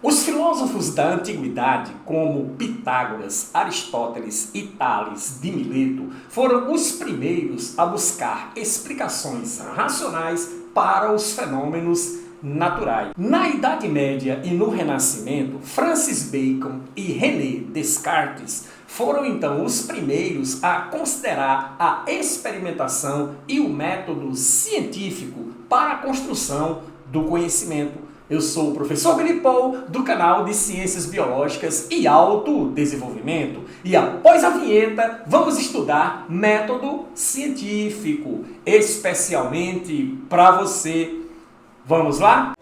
Os filósofos da antiguidade, como Pitágoras, Aristóteles e Tales de Mileto, foram os primeiros a buscar explicações racionais para os fenômenos naturais. Na Idade Média e no Renascimento, Francis Bacon e René Descartes foram então os primeiros a considerar a experimentação e o método científico para a construção do conhecimento. Eu sou o professor Billy Paul, do canal de Ciências Biológicas e Autodesenvolvimento. E após a vinheta, vamos estudar método científico, especialmente para você. Vamos lá?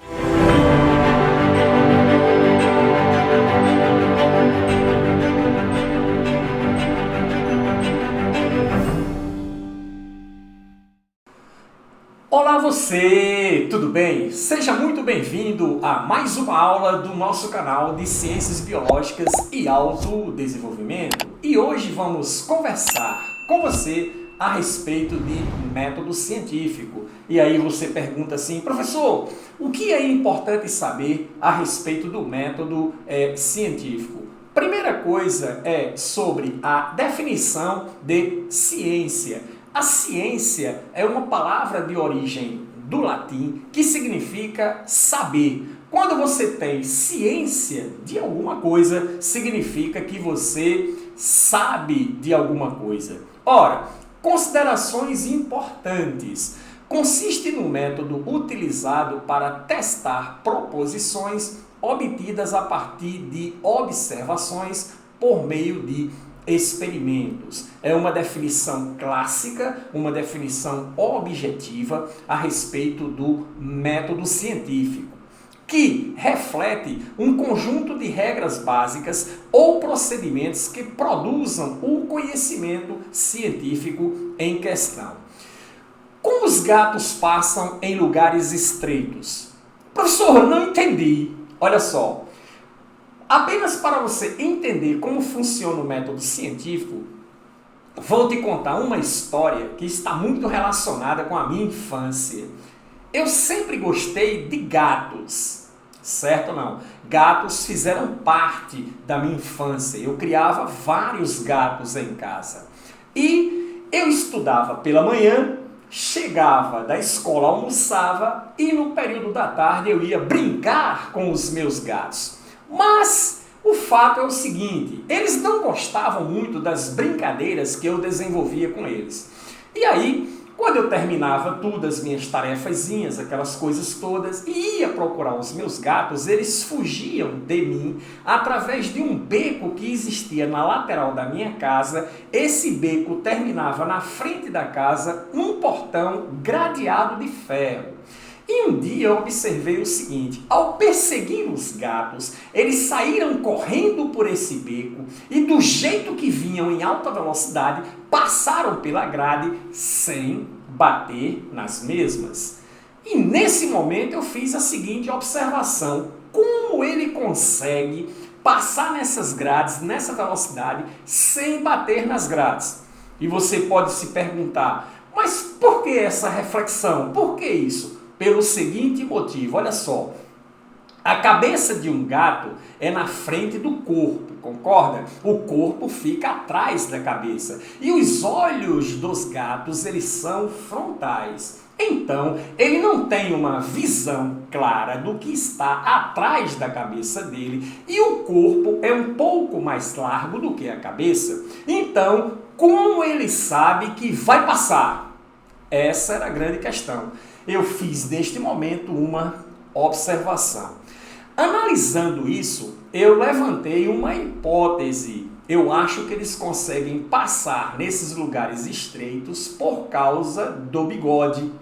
Olá você, tudo bem? Seja muito bem-vindo a mais uma aula do nosso canal de Ciências Biológicas e Autodesenvolvimento. E hoje vamos conversar com você a respeito de método científico. E aí você pergunta assim, professor, o que é importante saber a respeito do método científico? Primeira coisa é sobre a definição de ciência. A ciência é uma palavra de origem do latim que significa saber. Quando você tem ciência de alguma coisa, significa que você sabe de alguma coisa. Ora, considerações importantes. Consiste no método utilizado para testar proposições obtidas a partir de observações por meio de experimentos. É uma definição clássica, uma definição objetiva a respeito do método científico, que reflete um conjunto de regras básicas ou procedimentos que produzam o conhecimento científico em questão. Como os gatos passam em lugares estreitos? Professor, eu não entendi. Olha só. Apenas para você entender como funciona o método científico, vou te contar uma história que está muito relacionada com a minha infância. Eu sempre gostei de gatos, certo ou não? Gatos fizeram parte da minha infância. Eu criava vários gatos em casa. E eu estudava pela manhã, chegava da escola, almoçava e no período da tarde eu ia brincar com os meus gatos. Mas o fato é o seguinte, eles não gostavam muito das brincadeiras que eu desenvolvia com eles. E aí, quando eu terminava tudo, as minhas tarefazinhas, aquelas coisas todas, e ia procurar os meus gatos, eles fugiam de mim através de um beco que existia na lateral da minha casa. Esse beco terminava na frente da casa, num portão gradeado de ferro. E um dia eu observei o seguinte, ao perseguir os gatos, eles saíram correndo por esse beco e do jeito que vinham em alta velocidade, passaram pela grade sem bater nas mesmas. E nesse momento eu fiz a seguinte observação, como ele consegue passar nessas grades, nessa velocidade, sem bater nas grades? E você pode se perguntar, mas por que essa reflexão? Por que isso? Pelo seguinte motivo, olha só, a cabeça de um gato é na frente do corpo, concorda? O corpo fica atrás da cabeça e os olhos dos gatos, eles são frontais. Então, ele não tem uma visão clara do que está atrás da cabeça dele e o corpo é um pouco mais largo do que a cabeça. Então, como ele sabe que vai passar? Essa era a grande questão. Eu fiz neste momento uma observação. Analisando isso, eu levantei uma hipótese. Eu acho que eles conseguem passar nesses lugares estreitos por causa do bigode.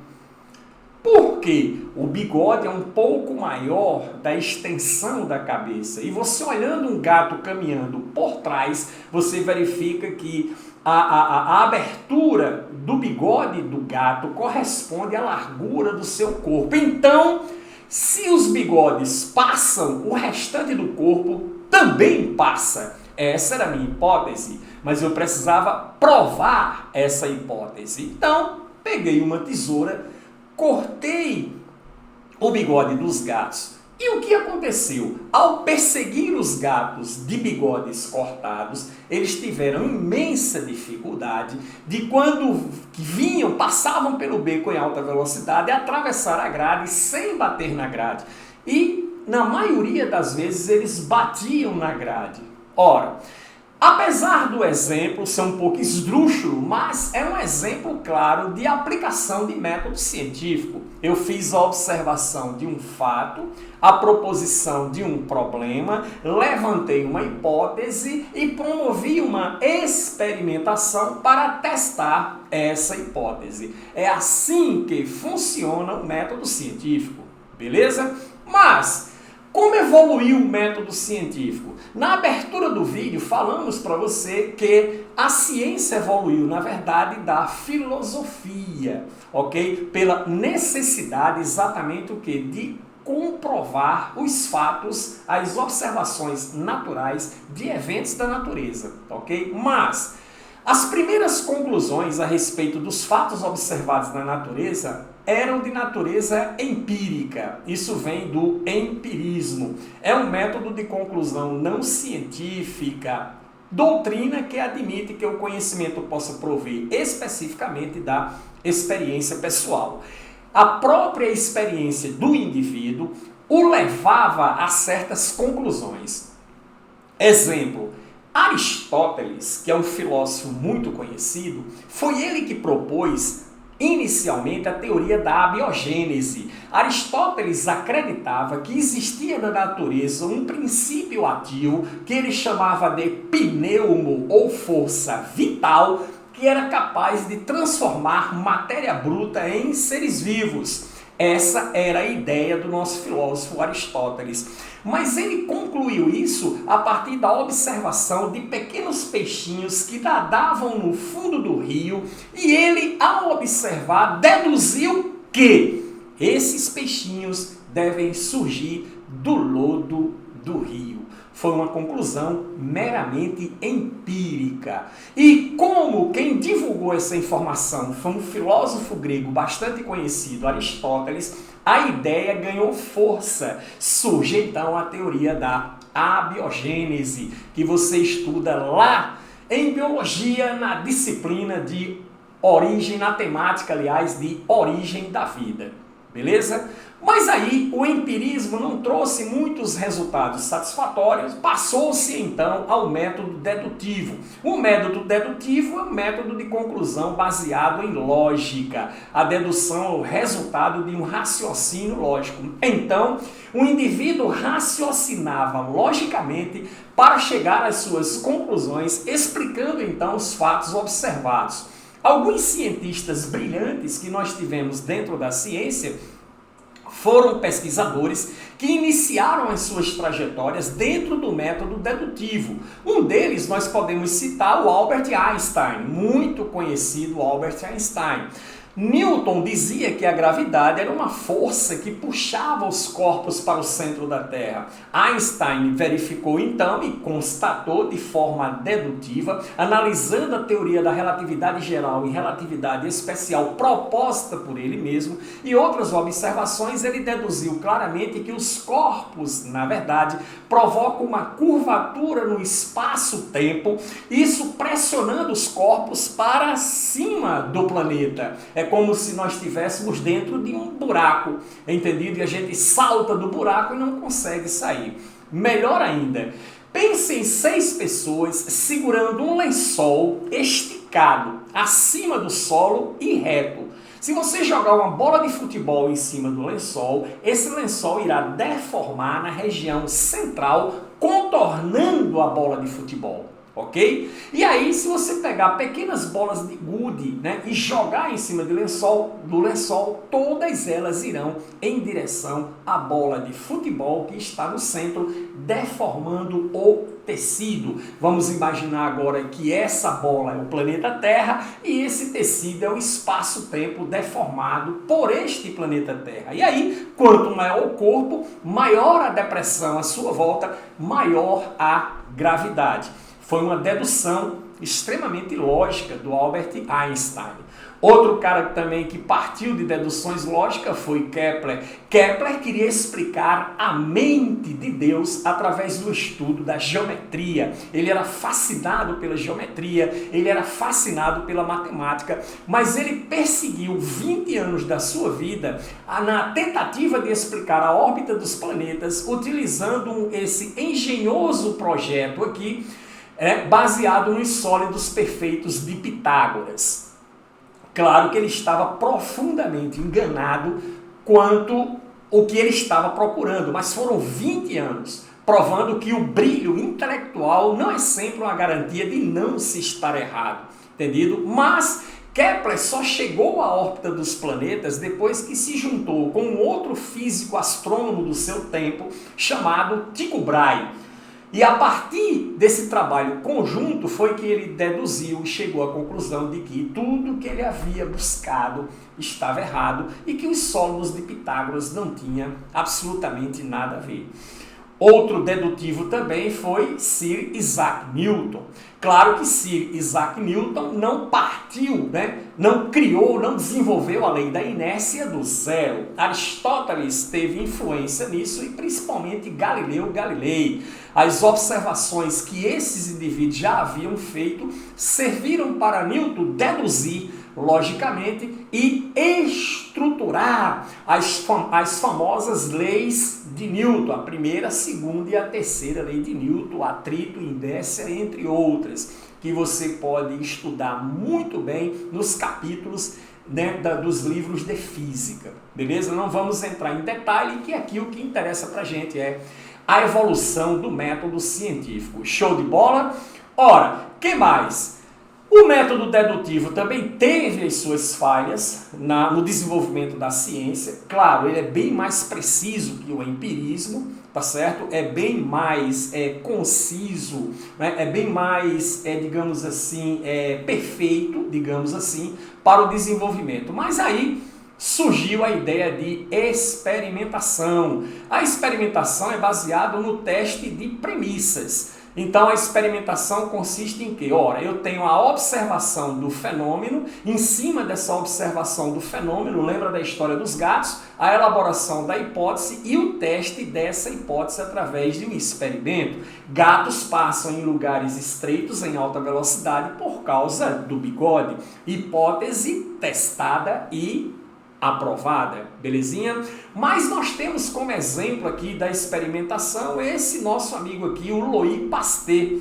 Porque o bigode é um pouco maior da extensão da cabeça. E você olhando um gato caminhando por trás, você verifica que a abertura do bigode do gato corresponde à largura do seu corpo. Então, se os bigodes passam, o restante do corpo também passa. Essa era a minha hipótese, mas eu precisava provar essa hipótese. Então, peguei uma tesoura, cortei o bigode dos gatos E o que aconteceu? Ao perseguir os gatos de bigodes cortados, eles tiveram imensa dificuldade de quando vinham, passavam pelo beco em alta velocidade, atravessar a grade sem bater na grade. E, na maioria das vezes, eles batiam na grade. Ora, apesar do exemplo ser um pouco esdrúxulo, mas é um exemplo claro de aplicação de método científico. Eu fiz a observação de um fato, a proposição de um problema, levantei uma hipótese e promovi uma experimentação para testar essa hipótese. É assim que funciona o método científico, beleza? Mas como evoluiu o método científico? Na abertura do vídeo falamos para você que a ciência evoluiu, na verdade, da filosofia, ok? Pela necessidade exatamente o que? De comprovar os fatos, as observações naturais de eventos da natureza, ok? Mas as primeiras conclusões a respeito dos fatos observados na natureza eram de natureza empírica. Isso vem do empirismo. É um método de conclusão não científica, doutrina que admite que o conhecimento possa prover especificamente da experiência pessoal. A própria experiência do indivíduo o levava a certas conclusões. Exemplo: Aristóteles, que é um filósofo muito conhecido, foi ele que propôs inicialmente a teoria da abiogênese. Aristóteles acreditava que existia na natureza um princípio ativo que ele chamava de pneumo ou força vital, que era capaz de transformar matéria bruta em seres vivos. Essa era a ideia do nosso filósofo Aristóteles. Mas ele concluiu isso a partir da observação de pequenos peixinhos que nadavam no fundo do rio, e ele, ao observar, deduziu que esses peixinhos devem surgir do lodo do rio. Foi uma conclusão meramente empírica. E como quem divulgou essa informação foi um filósofo grego bastante conhecido, Aristóteles, a ideia ganhou força. Surge então a teoria da abiogênese, que você estuda lá em biologia, na disciplina de origem, na temática, aliás, de origem da vida. Beleza? Mas aí o empirismo não trouxe muitos resultados satisfatórios, passou-se então ao método dedutivo. O método dedutivo é um método de conclusão baseado em lógica. A dedução é o resultado de um raciocínio lógico. Então, o indivíduo raciocinava logicamente para chegar às suas conclusões, explicando então os fatos observados. Alguns cientistas brilhantes que nós tivemos dentro da ciência foram pesquisadores que iniciaram as suas trajetórias dentro do método dedutivo. Um deles nós podemos citar o Albert Einstein, muito conhecido Albert Einstein. Newton dizia que a gravidade era uma força que puxava os corpos para o centro da Terra. Einstein verificou então e constatou de forma dedutiva, analisando a teoria da relatividade geral e relatividade especial proposta por ele mesmo e outras observações, ele deduziu claramente que os corpos, na verdade, provocam uma curvatura no espaço-tempo, isso pressionando os corpos para cima do planeta. É como se nós estivéssemos dentro de um buraco, entendido? E a gente salta do buraco e não consegue sair. Melhor ainda, pense em 6 pessoas segurando um lençol esticado acima do solo e reto. Se você jogar uma bola de futebol em cima do lençol, esse lençol irá deformar na região central, contornando a bola de futebol. Ok? E aí, se você pegar pequenas bolas de gude, né, e jogar em cima do lençol, todas elas irão em direção à bola de futebol que está no centro, deformando o tecido. Vamos imaginar agora que essa bola é o planeta Terra e esse tecido é o espaço-tempo deformado por este planeta Terra. E aí, quanto maior o corpo, maior a depressão à sua volta, maior a gravidade. Foi uma dedução extremamente lógica do Albert Einstein. Outro cara também que partiu de deduções lógicas foi Kepler. Kepler queria explicar a mente de Deus através do estudo da geometria. Ele era fascinado pela geometria, ele era fascinado pela matemática, mas ele perseguiu 20 anos da sua vida na tentativa de explicar a órbita dos planetas, utilizando esse engenhoso projeto aqui, baseado nos sólidos perfeitos de Pitágoras. Claro que ele estava profundamente enganado quanto ao que ele estava procurando, mas foram 20 anos provando que o brilho intelectual não é sempre uma garantia de não se estar errado, entendido? Mas Kepler só chegou à órbita dos planetas depois que se juntou com um outro físico astrônomo do seu tempo chamado Tycho Brahe. E a partir desse trabalho conjunto foi que ele deduziu e chegou à conclusão de que tudo que ele havia buscado estava errado e que os sólidos de Pitágoras não tinham absolutamente nada a ver. Outro dedutivo também foi Sir Isaac Newton. Claro que Sir Isaac Newton não partiu, não criou, não desenvolveu a lei da inércia do zero. Aristóteles teve influência nisso e principalmente Galileu Galilei. As observações que esses indivíduos já haviam feito serviram para Newton deduzir logicamente e estruturar as famosas leis de Newton, a primeira, a segunda e a terceira lei de Newton, atrito, inércia, entre outras, que você pode estudar muito bem nos capítulos dos livros de física, beleza? Não vamos entrar em detalhe, que aqui o que interessa pra gente é a evolução do método científico. Show de bola? Ora, que mais? O método dedutivo também teve as suas falhas no desenvolvimento da ciência. Claro, ele é bem mais preciso que o empirismo, tá certo? É bem mais conciso, é bem mais, digamos assim, perfeito, digamos assim, para o desenvolvimento. Mas aí surgiu a ideia de experimentação. A experimentação é baseada no teste de premissas. Então a experimentação consiste em quê? Ora, eu tenho a observação do fenômeno, em cima dessa observação do fenômeno, lembra da história dos gatos? A elaboração da hipótese e o teste dessa hipótese através de um experimento. Gatos passam em lugares estreitos em alta velocidade por causa do bigode. Hipótese testada e aprovada, belezinha? Mas nós temos como exemplo aqui da experimentação esse nosso amigo aqui, o Louis Pasteur.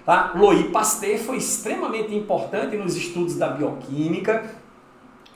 Tá? Louis Pasteur foi extremamente importante nos estudos da bioquímica.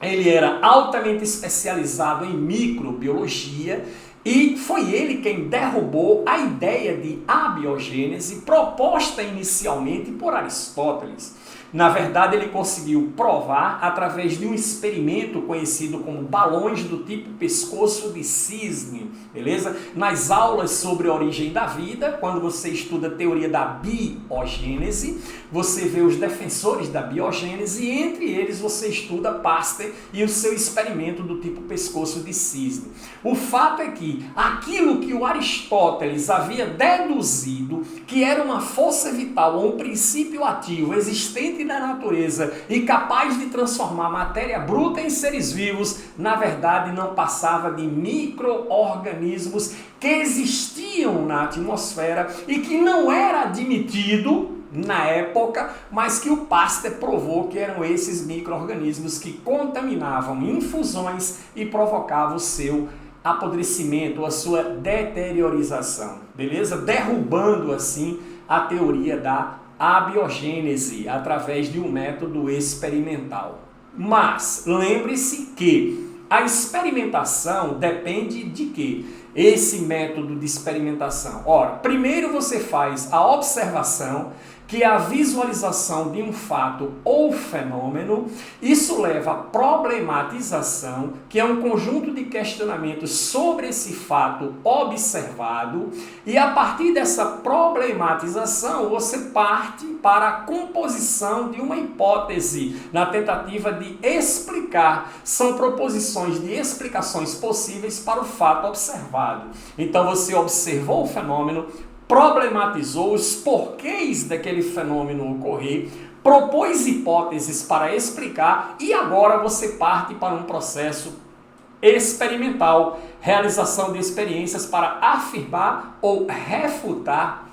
Ele era altamente especializado em microbiologia e foi ele quem derrubou a ideia de abiogênese proposta inicialmente por Aristóteles. Na verdade, ele conseguiu provar através de um experimento conhecido como balões do tipo pescoço de cisne, beleza? Nas aulas sobre a origem da vida, quando você estuda a teoria da biogênese, você vê os defensores da biogênese e entre eles você estuda Pasteur e o seu experimento do tipo pescoço de cisne. O fato é que aquilo que o Aristóteles havia deduzido, que era uma força vital ou um princípio ativo existente da natureza e capaz de transformar matéria bruta em seres vivos, na verdade não passava de micro-organismos que existiam na atmosfera e que não era admitido na época, mas que o Pasteur provou que eram esses micro-organismos que contaminavam infusões e provocavam o seu apodrecimento, a sua deteriorização, beleza? Derrubando assim a teoria da abiogênese através de um método experimental. Mas lembre-se que a experimentação depende de quê? Esse método de experimentação. Ora, primeiro você faz a observação, que é a visualização de um fato ou fenômeno. Isso leva à problematização, que é um conjunto de questionamentos sobre esse fato observado. E a partir dessa problematização, você parte para a composição de uma hipótese, na tentativa de explicar. São proposições de explicações possíveis para o fato observado. Então você observou o fenômeno, problematizou os porquês daquele fenômeno ocorrer, propôs hipóteses para explicar e agora você parte para um processo experimental, realização de experiências para afirmar ou refutar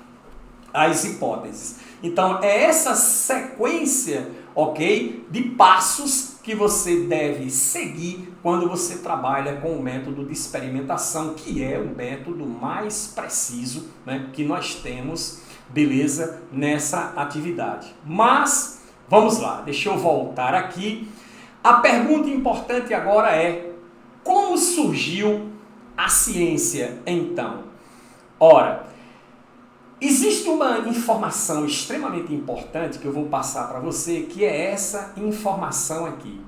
as hipóteses. Então é essa sequência, ok, de passos que você deve seguir quando você trabalha com o método de experimentação, que é o método mais preciso, né, que nós temos, beleza, nessa atividade. Mas vamos lá, deixa eu voltar aqui. A pergunta importante agora é: como surgiu a ciência então? Ora, existe uma informação extremamente importante que eu vou passar para você, que é essa informação aqui.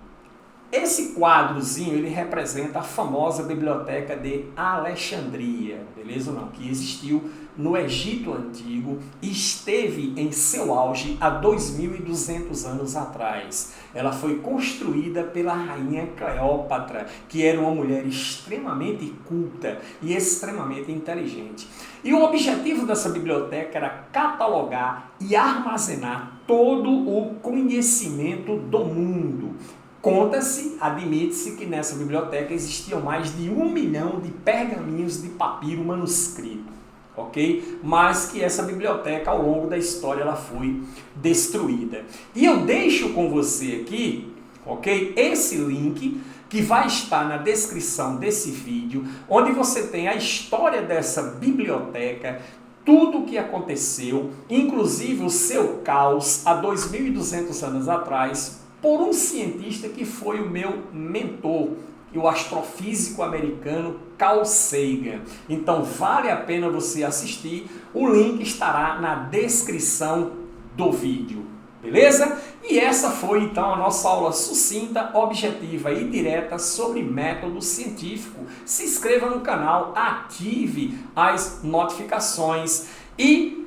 Esse quadrozinho, ele representa a famosa Biblioteca de Alexandria, beleza ou não? Que existiu no Egito Antigo e esteve em seu auge há 2.200 anos atrás. Ela foi construída pela rainha Cleópatra, que era uma mulher extremamente culta e extremamente inteligente. E o objetivo dessa biblioteca era catalogar e armazenar todo o conhecimento do mundo. Conta-se, admite-se que nessa biblioteca existiam mais de 1 milhão de pergaminhos de papiro manuscrito, ok? Mas que essa biblioteca, ao longo da história, ela foi destruída. E eu deixo com você aqui, ok? Esse link que vai estar na descrição desse vídeo, onde você tem a história dessa biblioteca, tudo o que aconteceu, inclusive o seu caos há 2.200 anos atrás, por um cientista que foi o meu mentor, o astrofísico americano Carl Sagan. Então vale a pena você assistir, o link estará na descrição do vídeo, beleza? E essa foi então a nossa aula sucinta, objetiva e direta sobre método científico. Se inscreva no canal, ative as notificações e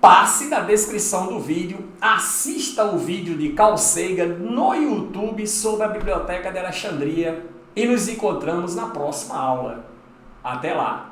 passe na descrição do vídeo, assista o vídeo de Carl Sagan no YouTube sobre a Biblioteca de Alexandria e nos encontramos na próxima aula. Até lá!